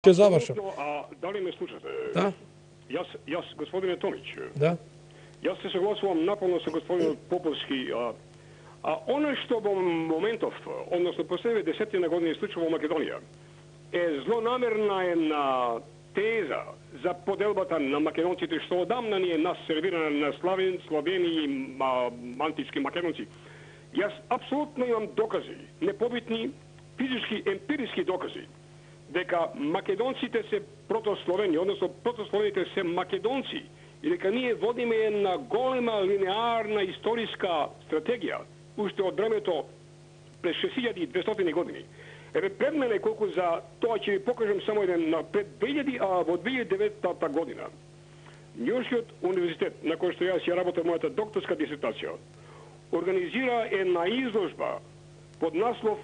Ще завършам. Дали ме слушате? Да. Јас, господине Томич, Да. јас се согласувам напълно со господин Поповски. Оно што во моментов, односно последните десетина години случува во Македонија, е злонамерна една теза за поделбата на македонците, што одамна ни е нас сервирана на славени и антички македонци. Јас апсолутно имам докази, непобитни, физички, емпириски докази, дека македонците се протословени, односно протословените се македонци, и дека ние водиме една голема линеарна историска стратегија, уште од времето през 6200 години. Пред мене колку за тоа ќе ви покажам само еден пред 2009 година. Њујоршкиот универзитет, на кој што јас ја работам мојата докторска дисертација, организира една изложба под наслов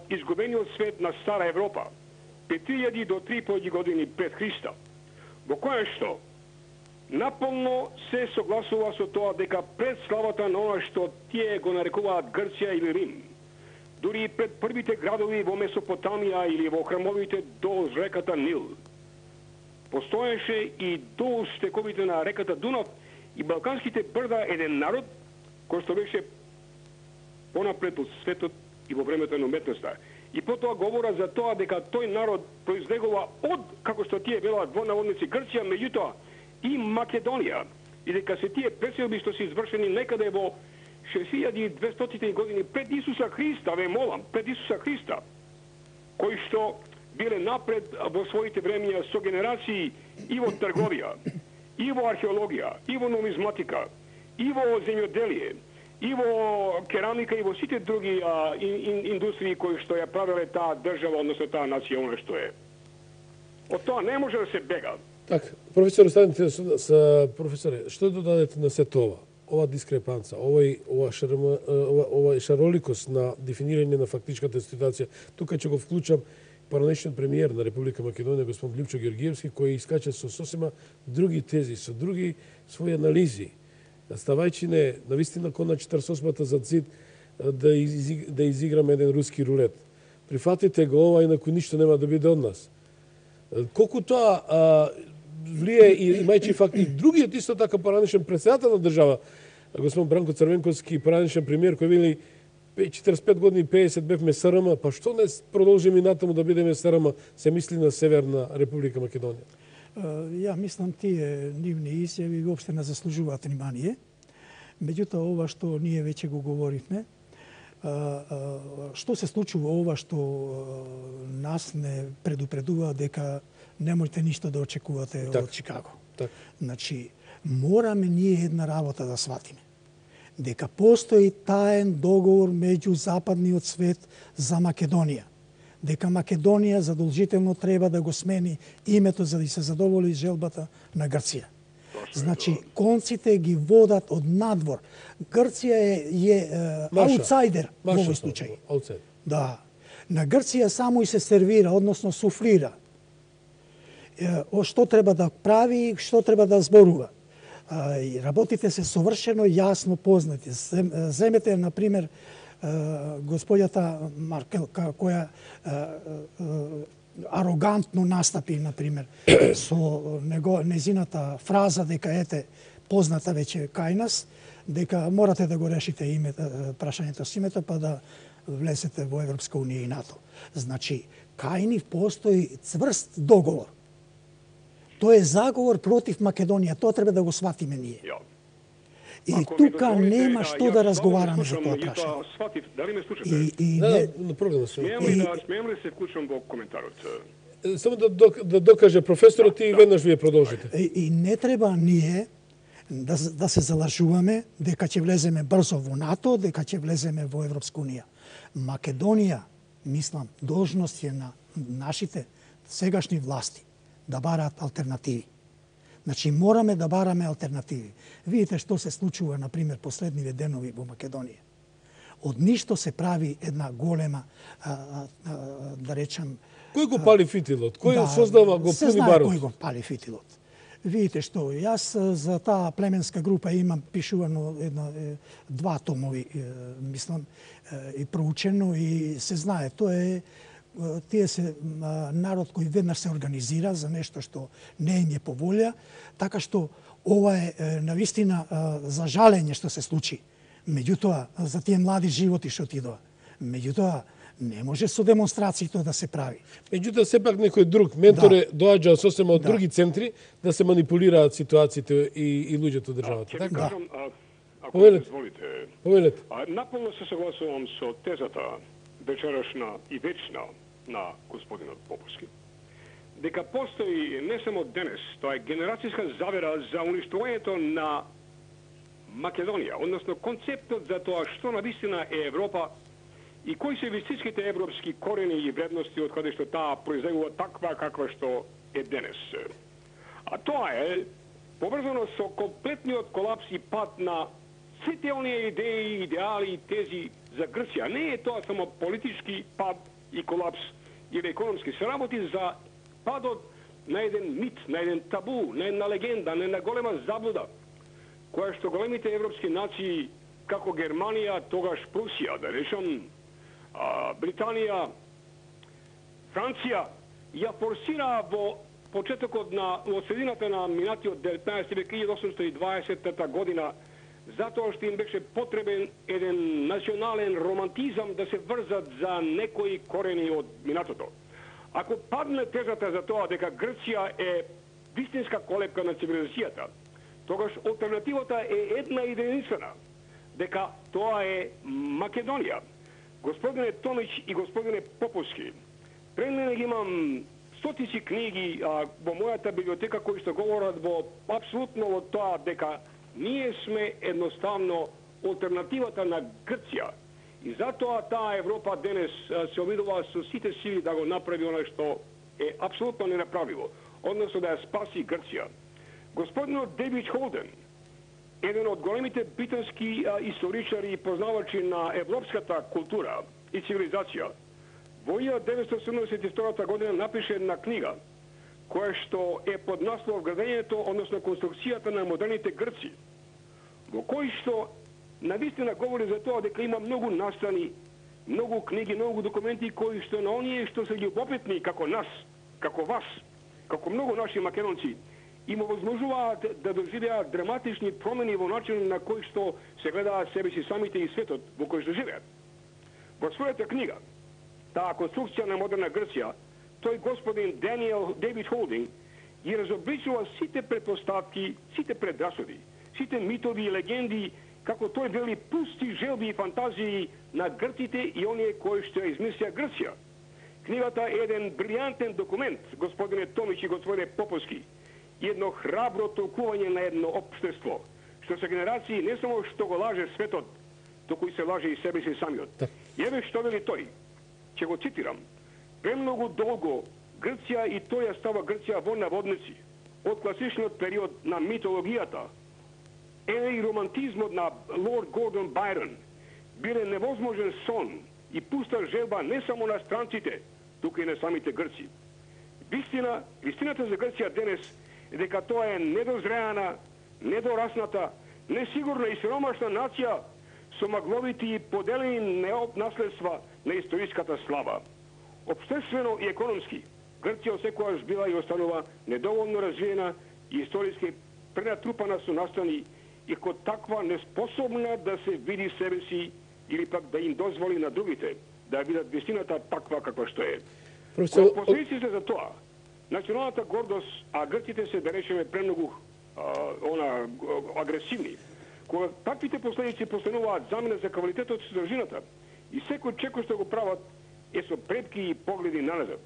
Изгубениот свет на Стара Европа, 5000 до 3000 години пред Христа, во која што наполно се согласува со тоа дека пред славата на она што тие го нарекуваат Грција или Рим, дури и пред првите градови во Месопотамија или во храмовите долж реката Нил, постоеше и долж стековите на реката Дунав и Балканските брда еден народ кој што беше понапред од светот и во времето на уметноста. И потоа говора за тоа дека тој народ произлегува од, како што тие велат во наводници, Грција, меѓутоа и Македонија, и дека се тие преселби што се извршени некаде во 6200 години пред Исуса Христа, ве молам, пред Исуса Христа, кои што биле напред во своите времења со генерации и во трговија, и во археологија, и во нумизматика, и во земјоделие, и во керамика, и во сите други индустрии кои што ја правеле таа држава, односно таа нација, она што е. Од тоа не може да се бега. Така, професор, останете со професоре, што додадете на сето ова? Ова дискрепанца, ова шароликост на дефинирање на фактичката ситуација. Тука ќе го вклучам поранешниот премиер на Република Македонија, господин Липчо Георгиевски, кој искача со сосема други тези, со други своји анализи, ставајќи не навистина кон на 48-та зад зид да изиграме еден руски рулет. Прифатите го ова, инаку ништо нема да биде од нас. Колку тоа влие и имајќи факт и другиот исто така поранешен председател на држава, господин Бранко Црвенковски, поранешен премиер, кој вели 45 години 50 бевме СРМ, па што не продолжиме натаму да бидеме СРМ, се мисли на Северна Република Македонија? Ја мислам тие нивни изјави уопште не заслужуваат внимание. Меѓутоа ова што ние веќе го говоривме, што се случува ова што нас не предупредува дека не можете ништо да очекувате од Чикаго. Значи, мораме ние една работа да сватиме. Дека постои таен договор меѓу западниот свет за Македонија. Дека Македонија задолжително треба да го смени името за да се задоволи желбата на Грција. Значи, конците ги водат од надвор. Грција е аутсайдер во овој случај. Да. На Грција само и се сервира, односно суфлира. Што треба да прави, што треба да зборува. Работите се совршено јасно познати. Земете, например, господјата Маркел, која арогантно настапи, например, со незината фраза дека ете позната веќе кај нас, дека морате да го решите прашањето со името па да влезете во Европска унија и НАТО. Значи, кај нив постои цврст договор. Тој е заговор против Македонија, тоа треба да го сватиме ние. И тука нема што да разговараме за тоа прашање. Дали ме слушате? Смеам ли се вклучам во коментарот? Само да докаже професорот и веднаш вие продолжите. И не треба ние да се залажуваме дека ќе влеземе брзо во НАТО, дека ќе влеземе во Европска унија. Македонија, мислам, должност е на нашите сегашни власти да бараат алтернативи. Значи, мораме да бараме алтернативи. Видите што се случува, например, последниве денови во Македонија. Од ништо се прави една голема, да речем... Кој го пали фитилот? Кој создава го пуни барут? Се знае кој го пали фитилот. Видите што, јас за таа племенска група имам пишувано два томови, мислам, и проучено, и се знае. Тоа е тие се народ кој веднаш се организира за нешто што не им е по волја, така што ова е навистина за жалење што се случи. Меѓутоа, за тие млади животи што отидоа. Меѓутоа, не може со демонстрации тоа да се прави. Меѓутоа, сепак некој друг менторе доаѓа сосема од други центри да се манипулираат ситуациите и луѓето од државата. Така? Кажам, ако ми дозволите, наполно се согласувам со тезата вечерашна и вечна на господинот Поповски, дека постои не само денес, тоа е генерацијска завера за уништувањето на Македонија, односно концептот за тоа што навистина е Европа и кои се вистинските европски корени и вредности од каде што таа произлегува таква каква што е денес. А тоа е поврзано со комплетниот колапс и пат на сите оние идеи, идеали и тези за Грција. Не е тоа само политички пад и колапс или економски. Се работи за падот на еден мит, на еден табу, на една легенда, на една голема заблуда, која што големите европски нации, како Германија, тогаш Прусија, да речам, Британија, Франција, ја форсираа во почетокот во средината на минатиот 19 век, 1820 година, затоа што им беше потребен еден национален романтизам да се врзат за некои корени од минатото. Ако падне тезата за тоа дека Грција е вистинска колепка на цивилизацијата, тогаш алтернативата е една и единствена, дека тоа е Македонија. Господине Томич и господине Поповски, пред мене имам стотици книги во мојата библиотека кои што говорат во апсолутно во тоа дека ние сме едноставно алтернативата на Грција. И затоа таа Европа денес се обидува со сите сили да го направи она што е апсолутно ненаправиво, односно да ја спаси Грција. Господинот Дейвид Холден, еден од големите британски историчари и познавачи на европската култура и цивилизација, во 1972 година напише една книга која што е под наслов Градењето, односно конструкцијата на модерните Грци, во кој што навистина говори за тоа дека има многу настани, многу книги, многу документи кои што на оние што се љубопитни како нас, како вас, како многу наши македонци, им овозможуваат да доживеат драматични промени во начинот на кој што се гледаат себе си самите и светот во кој што живеат. Во својата книга, таа конструкција на модерна Грција, тој господин Дейвид Холдинг ги разобличува сите предпоставки, сите предрасуди, сите митови и легенди, како тој вели пусти желби и фантазии на грците и оние кои што измислија Грција. Книгата е еден брилјантен документ, господине Томич и господине Поповски, и едно храбро толкување на едно општество, што се генерации не само што го лаже светот, туку и се лаже и себе си самиот. И еве што вели тој, ќе го цитирам: премногу долго Грција и тој става Грција во наводници, од класичниот период на митологијата, и романтизмот на Лорд Гордон Байрон биле невозможен сон и пуста желба не само на странците, туку и на самите грци. Вистината за Грција денес е дека тоа е недозреана, недорасната, несигурна и сиромашна нација со магловити и поделени наследства на историската слава. Обштествено и економски, Грција секогаш била и останува недоволно развиена и историски пренатрупана со настани и како таква неспособна да се види себе си или пак да им дозволи на другите да видат вистината таква каква што е. Последиците за тоа, националната гордост, а грците се, да речеме, премногу агресивни, кога таквите последици постануваат замена за квалитетот и содржината и секој чекор што го прават е со препки и погледи наназад.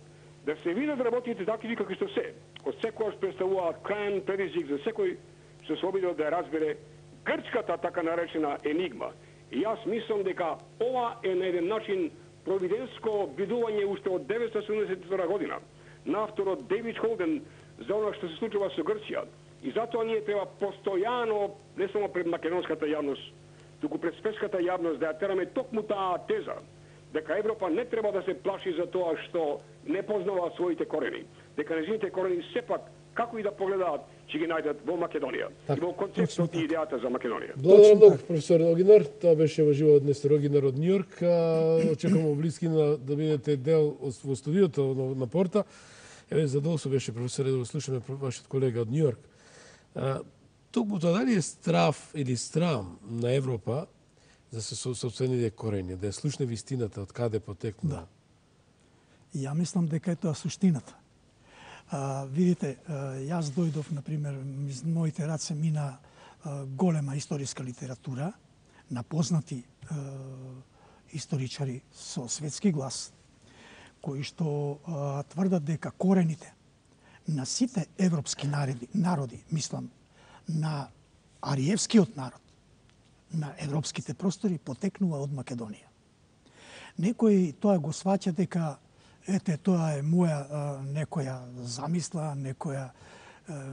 Да се видат работите такви какви што се, од секојаш представуваат краен предизвик за секој што се обидел да ја разбере грчката така наречена енигма. И јас мислам дека ова е на еден начин провиденско видување уште од 1972 година на авторот Дейвид Холден за она што се случува со Грција. И затоа ние треба постојано, не само пред македонската јавност, туку пред светската јавност да ја тераме токму таа теза, дека Европа не треба да се плаши за тоа што не познава своите корени, дека нејзините корени сепак како и да погледаат, ќе ги најдат во Македонија и во концептот и идејата за Македонија. Благодарам многу, професор Огинар. Тоа беше во живо од Нестор Огинар од Њујорк. Очекувам блиски да бидете дел во студиото на Порта. Еве, задоволство беше, професоре, да го слушаме вашиот колега од Њујорк. Токму тоа дали е страв или срам на Европа за собствените корени, да ја слушне вистината од каде потекнува? Да. Ја мислам дека е тоа суштината. Видите, јас дојдов, например, низ моите раце мина голема историска литература на познати историчари со светски глас, кои што тврдат дека корените на сите европски народи, мислам, на ариевскиот народ, на европските простори, потекнува од Македонија. Некои тоа го сваќа дека ете, тоа е моја некоја замисла, некоја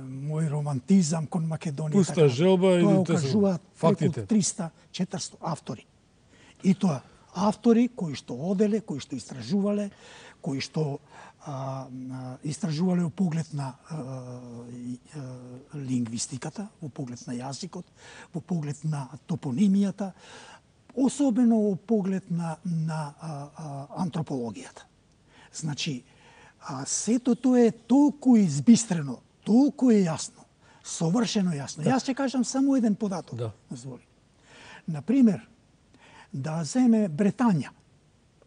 мој романтизам кон Македонија. Пуста желба или тоа кажуваат фактите? 300-400 автори. И тоа автори кои што оделе, кои што истражувале, кои што истражувале во поглед на лингвистиката, во поглед на јазикот, во поглед на топонимијата, особено во поглед на антропологијата. Значи, сето тоа е толку избистрено, толку е јасно, совршено јасно. Јас ќе кажам само еден податок. Да. Например, да земе Бретања,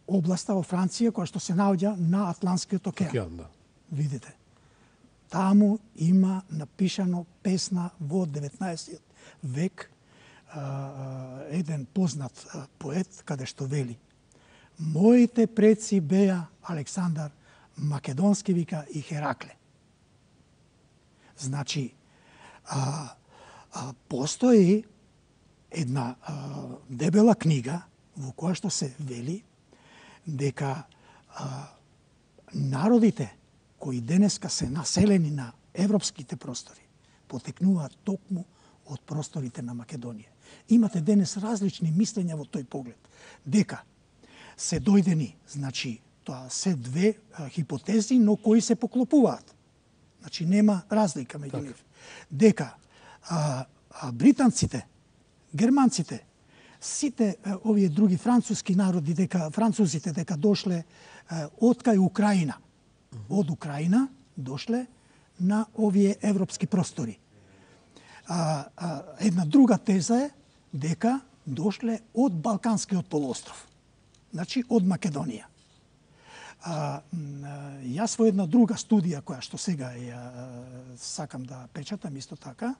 областа во Франција која што се наоѓа на Атлантскиот океан. Да. Видите, таму има напишано песна во 19 век, еден познат поет каде што вели: моите предци беа Александар Македонски, вика, и Херакле. Значи, постои една дебела книга во која што се вели дека народите кои денеска се населени на европските простори потекнуваат токму од просторите на Македонија. Имате денес различни мислења во тој поглед. Дека се дојдени, значи, тоа се две хипотези, но кои се поклопуваат. Значи, нема разлика меѓу нив. Дека британците, германците, сите овие други француски народи, дека французите дека дошле од кај Украина, од Украина дошле на овие европски простори. Една друга теза е дека дошле од Балканскиот полуостров, значи од Македонија. Јас во една друга студија, која што сега сакам да печатам исто така,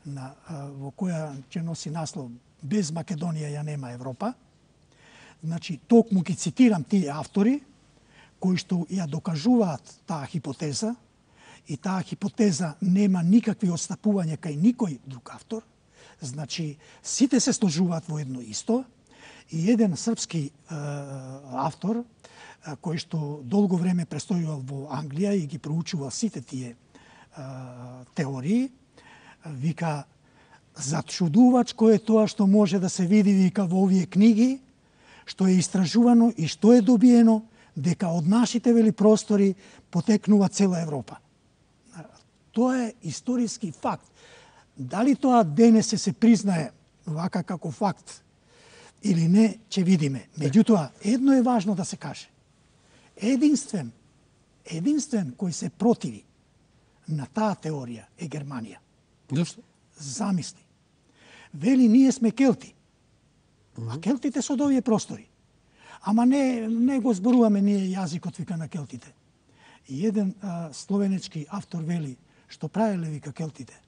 во која ќе носи наслов "Без Македонија ја нема Европа", значи токму ги цитирам тие автори кои што ја докажуваат таа хипотеза, и таа хипотеза нема никакви отстапувања кај никој друг автор. Значи, сите се сложуваат во едно исто, и еден српски автор, кој што долго време престојувал во Англија и ги проучувал сите тие теории, вика: зачудувачко е тоа што може да се види, вика, во овие книги, што е истражувано и што е добиено, дека од нашите вели простори потекнува цела Европа. Тоа е историски факт. Дали тоа денес се признае вака како факт или не, ќе видиме. Меѓутоа, едно е важно да се каже. Единствен кој се противи на таа теорија е Германија. Зашто? Замисли. Вели, ние сме келти. А келтите се од овие простори. Ама не го зборуваме ние јазикот, вика, на келтите. И еден словенечки автор вели: што правеле, вика, келтите?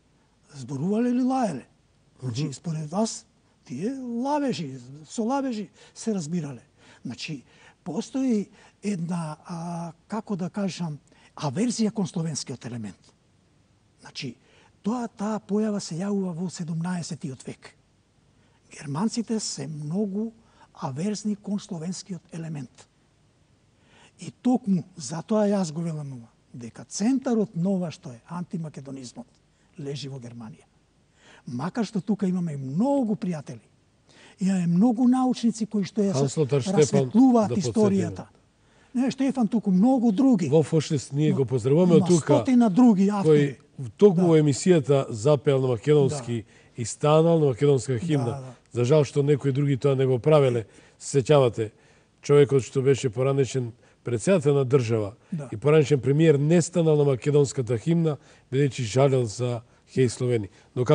Зборувале или лаеле? Значи, според вас, тие лавежи, со лавежи се разбирале. Значи, постои една, како да кажам, аверзија кон словенскиот елемент. Значи, таа појава се јавува во 17-тиот век. Германците се многу аверзни кон словенскиот елемент. И токму затоа јас го велам ова, дека центарот на ова што е антимакедонизмот лежи во Германија. Макар што тука имаме многу пријатели, имаме многу научници кои што ја расветлуваат историјата. Не, Штефан туку, многу други. Во Фошес ние го поздравуваме од тука. Стотина други автори. Токму во емисијата запеал на македонски и станал на македонска химна. За жал што некои други тоа не го правеле. Се сеќавате, човекот што беше поранешен председател на држава и поранешен премиер не станал на македонската химна, бидејќи жалел за Хеј Словени. Но како